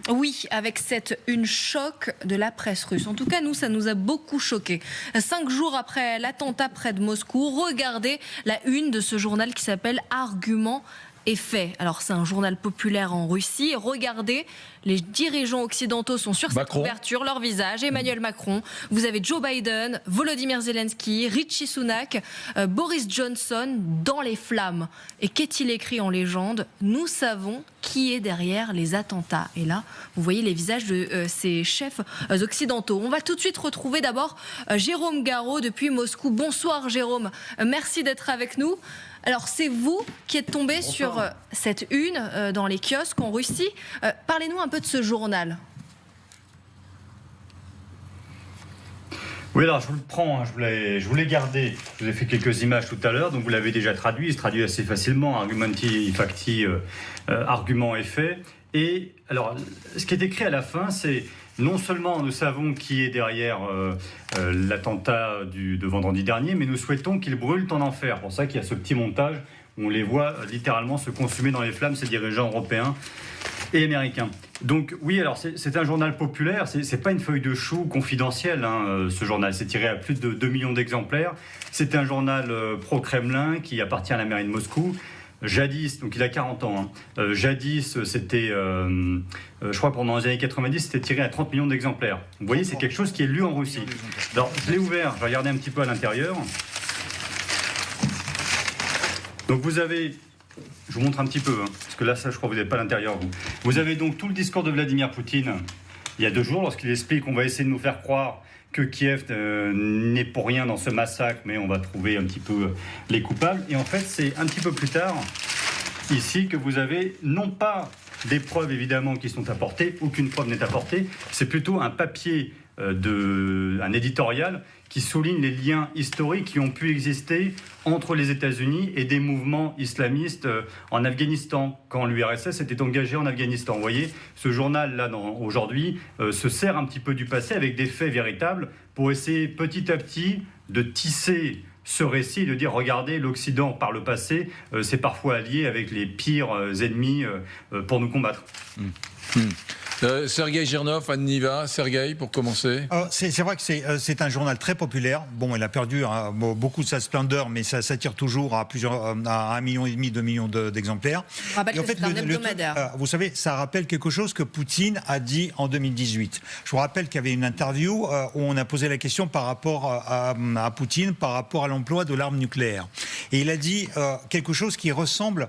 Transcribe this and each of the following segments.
Oui, avec cette une choc de la presse russe. En tout cas, nous, ça nous a beaucoup choqués. 5 jours après l'attentat près de Moscou, regardez la une de ce journal qui s'appelle Argument et fait. Alors, c'est un journal populaire en Russie. Regardez, les dirigeants occidentaux sont sur cette couverture, leur visage. Emmanuel Macron, vous avez Joe Biden, Volodymyr Zelensky, Rishi Sunak, Boris Johnson dans les flammes. Et qu'est-il écrit en légende? Nous savons qui est derrière les attentats. Et là, vous voyez les visages de ces chefs occidentaux. On va tout de suite retrouver d'abord Jérôme Garraud depuis Moscou. Bonsoir Jérôme, merci d'être avec nous. Alors, c'est vous qui êtes tombé sur cette une dans les kiosques en Russie. Parlez-nous un peu de ce journal. Oui, alors je vous le prends, je vous l'ai gardé. Je vous ai fait quelques images tout à l'heure, donc vous l'avez déjà traduit. Il se traduit assez facilement, argumenti, facti, argument et fait. Et alors, ce qui est écrit à la fin, c'est non seulement nous savons qui est derrière l'attentat de vendredi dernier, mais nous souhaitons qu'ils brûlent en enfer. C'est pour ça qu'il y a ce petit montage où on les voit littéralement se consumer dans les flammes, ces dirigeants européens et américains. Donc oui, alors c'est un journal populaire, c'est pas une feuille de chou confidentielle, ce journal. C'est tiré à plus de 2 millions d'exemplaires. C'est un journal pro-Kremlin qui appartient à la mairie de Moscou. Jadis, donc il a 40 ans, jadis c'était, je crois pendant les années 90, c'était tiré à 30 millions d'exemplaires. Vous voyez, c'est quelque chose qui est lu en Russie. Alors, je l'ai ouvert, je vais regarder un petit peu à l'intérieur. Donc vous avez, je vous montre un petit peu, parce que là, ça, je crois que vous n'êtes pas à l'intérieur. Vous avez donc tout le discours de Vladimir Poutine, il y a 2 jours, lorsqu'il explique qu'on va essayer de nous faire croire que Kiev n'est pour rien dans ce massacre, mais on va trouver un petit peu les coupables. Et en fait, c'est un petit peu plus tard, ici, que vous avez non pas des preuves, évidemment, qui sont apportées, aucune preuve n'est apportée, c'est plutôt un papier, un éditorial, qui souligne les liens historiques qui ont pu exister entre les États-Unis et des mouvements islamistes en Afghanistan, quand l'URSS était engagée en Afghanistan. Vous voyez, ce journal-là, aujourd'hui, se sert un petit peu du passé avec des faits véritables pour essayer petit à petit de tisser ce récit et de dire, regardez, l'Occident, par le passé, s'est parfois allié avec les pires ennemis pour nous combattre. Sergueï Girnov, Anne Niva, Sergueï, pour commencer. C'est vrai que c'est un journal très populaire. Bon, il a perdu beaucoup de sa splendeur, mais ça s'attire toujours à 1,5 million, 2 millions d'exemplaires. Je rappelle que c'est un hebdomadaire. Vous savez, ça rappelle quelque chose que Poutine a dit en 2018. Je vous rappelle qu'il y avait une interview où on a posé la question par rapport à Poutine, par rapport à l'emploi de l'arme nucléaire. Et il a dit quelque chose qui ressemble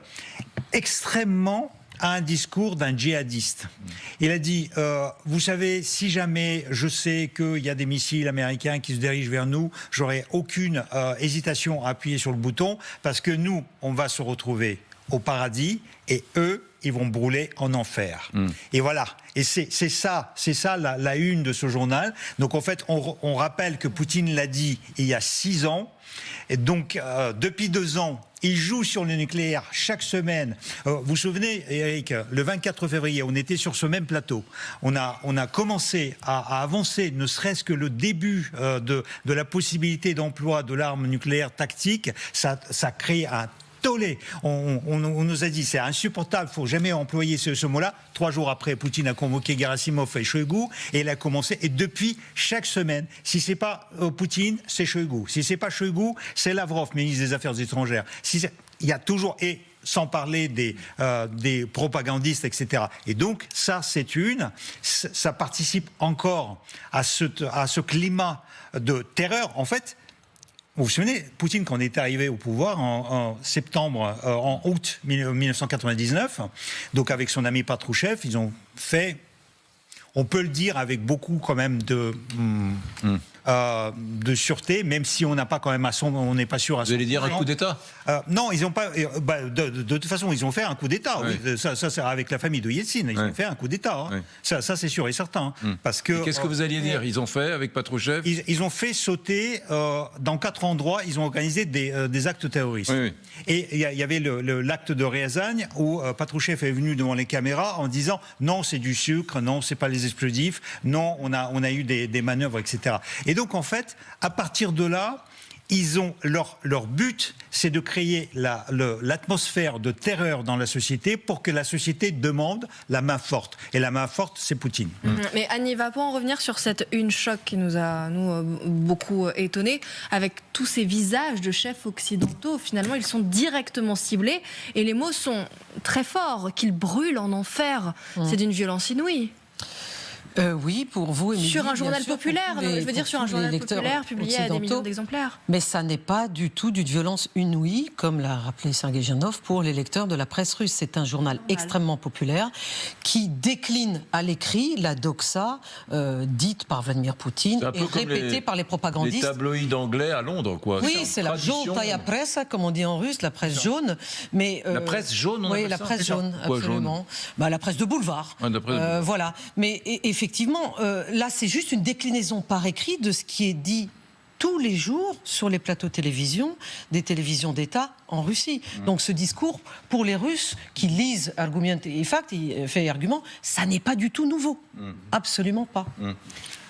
extrêmement à un discours d'un djihadiste. Il a dit, vous savez, si jamais je sais qu'il y a des missiles américains qui se dirigent vers nous, j'aurai aucune hésitation à appuyer sur le bouton, parce que nous, on va se retrouver au paradis, et eux, ils vont brûler en enfer. Et voilà. Et c'est ça la une de ce journal. Donc en fait, on rappelle que Poutine l'a dit il y a 6 ans. Et donc, depuis 2 ans, il joue sur le nucléaire chaque semaine. Vous vous souvenez, Eric, le 24 février, on était sur ce même plateau. On a commencé à avancer, ne serait-ce que le début de la possibilité d'emploi de l'arme nucléaire tactique. Ça crée un tollé. On nous a dit c'est insupportable, il ne faut jamais employer ce mot-là. 3 jours après, Poutine a convoqué Gerasimov et Shoigu et il a commencé. Et depuis, chaque semaine, si ce n'est pas Poutine, c'est Shoigu. Si ce n'est pas Shoigu, c'est Lavrov, ministre des Affaires étrangères. Il y a toujours... Et sans parler des propagandistes, etc. Et donc, ça participe encore à ce climat de terreur. En fait, vous vous souvenez, Poutine, quand on est arrivé au pouvoir en août 1999, donc avec son ami Patrouchev, ils ont fait, on peut le dire avec beaucoup quand même de sûreté, même si on n'a pas quand même on n'est pas sûr à 100%. Vous allez dire un coup d'État? Non, ils n'ont pas. De toute façon, ils ont fait un coup d'État. Oui. Oui. Ça, c'est avec la famille de Yeltsin. Ils ont fait un coup d'État. Hein. Oui. Ça, c'est sûr et certain. Parce que. Qu'est-ce que vous alliez dire? Ils ont fait avec Patrouchev? Ils ont fait sauter dans 4 endroits. Ils ont organisé des actes terroristes. Oui, oui. Et il y avait l'acte de Riazagne où Patrouchev est venu devant les caméras en disant non, c'est du sucre, non, c'est pas les explosifs, non, on a eu des manœuvres, etc. Et donc, en fait, à partir de là, ils ont leur but, c'est de créer l'atmosphère de terreur dans la société pour que la société demande la main forte. Et la main forte, c'est Poutine. Mais Annie, va pas en revenir sur cette une choc qui nous a beaucoup étonnés, avec tous ces visages de chefs occidentaux. Finalement, ils sont directement ciblés et les mots sont très forts, qu'ils brûlent en enfer. C'est d'une violence inouïe. Oui, pour vous, Émilie, sur un journal populaire, je veux dire sur un journal populaire publié à des millions d'exemplaires. Mais ça n'est pas du tout d'une violence inouïe, comme l'a rappelé Sergueï Janov, pour les lecteurs de la presse russe. C'est un journal extrêmement populaire qui décline à l'écrit la doxa dite par Vladimir Poutine et répétée par les propagandistes. Les tabloïds anglais à Londres, quoi. Oui, c'est la żółtaja presse, comme on dit en russe, la presse jaune. Mais, la presse jaune, on oui, la presse jaune, absolument. La presse de boulevard. Voilà. Mais effectivement, là, c'est juste une déclinaison par écrit de ce qui est dit tous les jours sur les plateaux télévision des télévisions d'État en Russie. Donc ce discours, pour les Russes qui lisent Argument et Fact, fait et argument, ça n'est pas du tout nouveau. Absolument pas.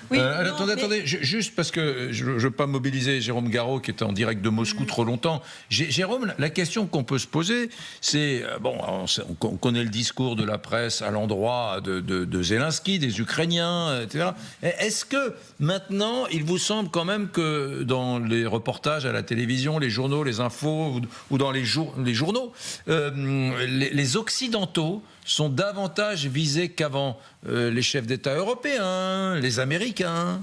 Oui, attendez, juste parce que je ne veux pas mobiliser Jérôme Garraud qui était en direct de Moscou trop longtemps. Jérôme, la question qu'on peut se poser, c'est, on connaît le discours de la presse à l'endroit de Zelensky, des Ukrainiens, etc. Est-ce que maintenant, il vous semble quand même que dans les reportages à la télévision, les journaux, les infos ou dans les journaux, les Occidentaux sont davantage visés qu'avant, les chefs d'État européens, les Américains?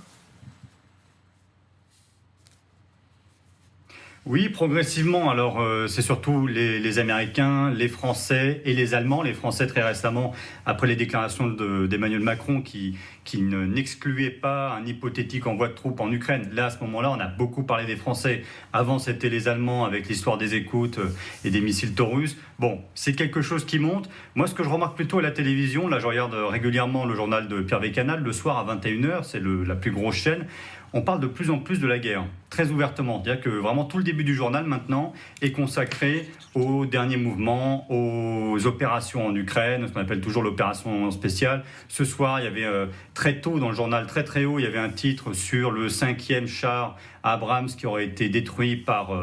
Oui, progressivement. Alors, c'est surtout les Américains, les Français et les Allemands. Les Français, très récemment, après les déclarations d'Emmanuel Macron, qui n'excluait pas un hypothétique envoi de troupes en Ukraine. Là, à ce moment-là, on a beaucoup parlé des Français. Avant, c'était les Allemands avec l'histoire des écoutes et des missiles Taurus. Bon, c'est quelque chose qui monte. Moi, ce que je remarque plutôt à la télévision, là, je regarde régulièrement le journal de Pierre Vécanal, le soir à 21h, c'est la plus grosse chaîne. On parle de plus en plus de la guerre, très ouvertement. C'est-à-dire que vraiment tout le début du journal maintenant est consacré aux derniers mouvements, aux opérations en Ukraine, ce qu'on appelle toujours l'opération spéciale. Ce soir, il y avait très tôt dans le journal, très très haut, il y avait un titre sur le 5e char Abrams qui aurait été détruit par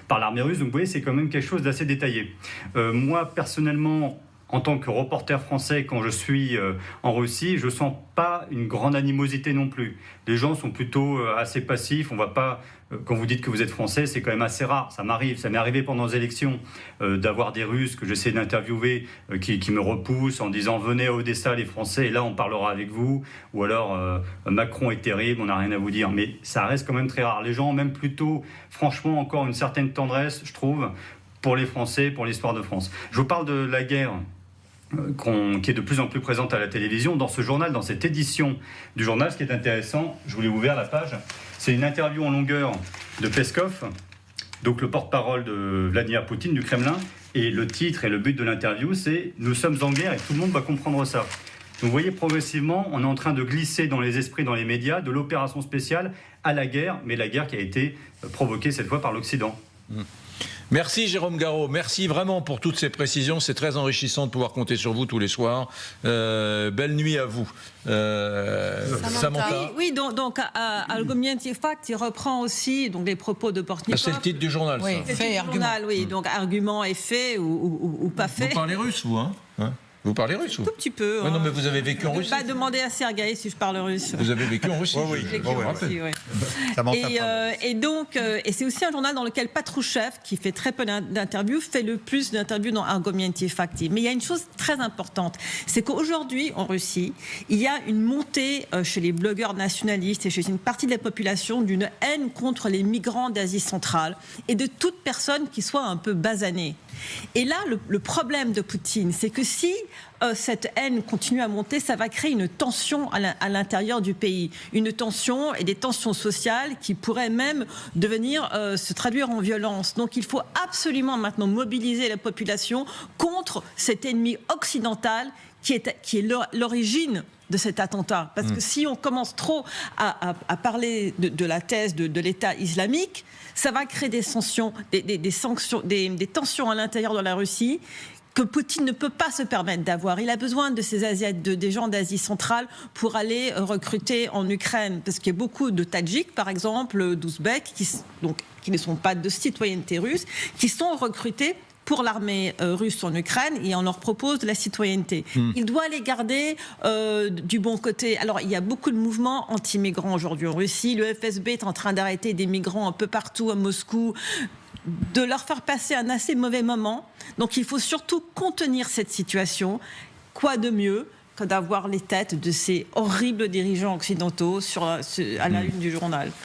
l'armée russe. Donc vous voyez, c'est quand même quelque chose d'assez détaillé. Moi, personnellement, en tant que reporter français, quand je suis en Russie, je ne sens pas une grande animosité non plus. Les gens sont plutôt assez passifs. On va pas, quand vous dites que vous êtes français, c'est quand même assez rare. Ça m'arrive. Ça m'est arrivé pendant les élections d'avoir des Russes que j'essaie d'interviewer qui me repoussent en disant « Venez à Odessa les Français, et là on parlera avec vous ». Ou alors « Macron est terrible, on n'a rien à vous dire ». Mais ça reste quand même très rare. Les gens ont même plutôt, franchement, encore une certaine tendresse, je trouve, pour les Français, pour l'histoire de France. Je vous parle de la guerre qui est de plus en plus présente à la télévision. Dans ce journal, dans cette édition du journal, ce qui est intéressant, je voulais ouvrir la page, c'est une interview en longueur de Peskov, donc le porte-parole de Vladimir Poutine du Kremlin, et le titre et le but de l'interview, c'est « Nous sommes en guerre et tout le monde va comprendre ça ». Donc vous voyez, progressivement, on est en train de glisser dans les esprits, dans les médias, de l'opération spéciale à la guerre, mais la guerre qui a été provoquée cette fois par l'Occident. Merci Jérôme Garraud, merci vraiment pour toutes ces précisions, c'est très enrichissant de pouvoir compter sur vous tous les soirs. Belle nuit à vous. Samantha. Oui, donc Argument et Fact, il reprend aussi donc, les propos de Portnikov. C'est le titre du journal, ça. Oui, fait et argument. Oui, donc argument et fait ou pas fait. Vous parlez russe, vous, hein? Vous parlez russe ou? Tout petit peu. Non, mais vous avez vécu en Russie. Je vais pas demander à Sergueï si je parle russe. Vous avez vécu en Russie? Oui. Et donc, c'est aussi un journal dans lequel Patrouchev, qui fait très peu d'interviews, fait le plus d'interviews dans Argument et Fact. Mais il y a une chose très importante, c'est qu'aujourd'hui, en Russie, il y a une montée chez les blogueurs nationalistes et chez une partie de la population d'une haine contre les migrants d'Asie centrale et de toute personne qui soit un peu basanée. Et là, le problème de Poutine, c'est que si cette haine continue à monter, ça va créer une tension à l'intérieur du pays. Une tension et des tensions sociales qui pourraient même se traduire en violence. Donc il faut absolument maintenant mobiliser la population contre cet ennemi occidental qui est l'origine de cet attentat. Parce que si on commence trop à parler de la thèse de l'État islamique, ça va créer des tensions à l'intérieur de la Russie que Poutine ne peut pas se permettre d'avoir. Il a besoin de ces des gens d'Asie centrale pour aller recruter en Ukraine, parce qu'il y a beaucoup de Tadjiks, par exemple, d'Ouzbeks, qui ne sont pas de citoyenneté russe, qui sont recrutés pour l'armée russe en Ukraine, et on leur propose de la citoyenneté. Il doit les garder du bon côté. Alors, il y a beaucoup de mouvements anti-migrants aujourd'hui en Russie. Le FSB est en train d'arrêter des migrants un peu partout à Moscou, de leur faire passer un assez mauvais moment. Donc il faut surtout contenir cette situation. Quoi de mieux que d'avoir les têtes de ces horribles dirigeants occidentaux à la une du journal.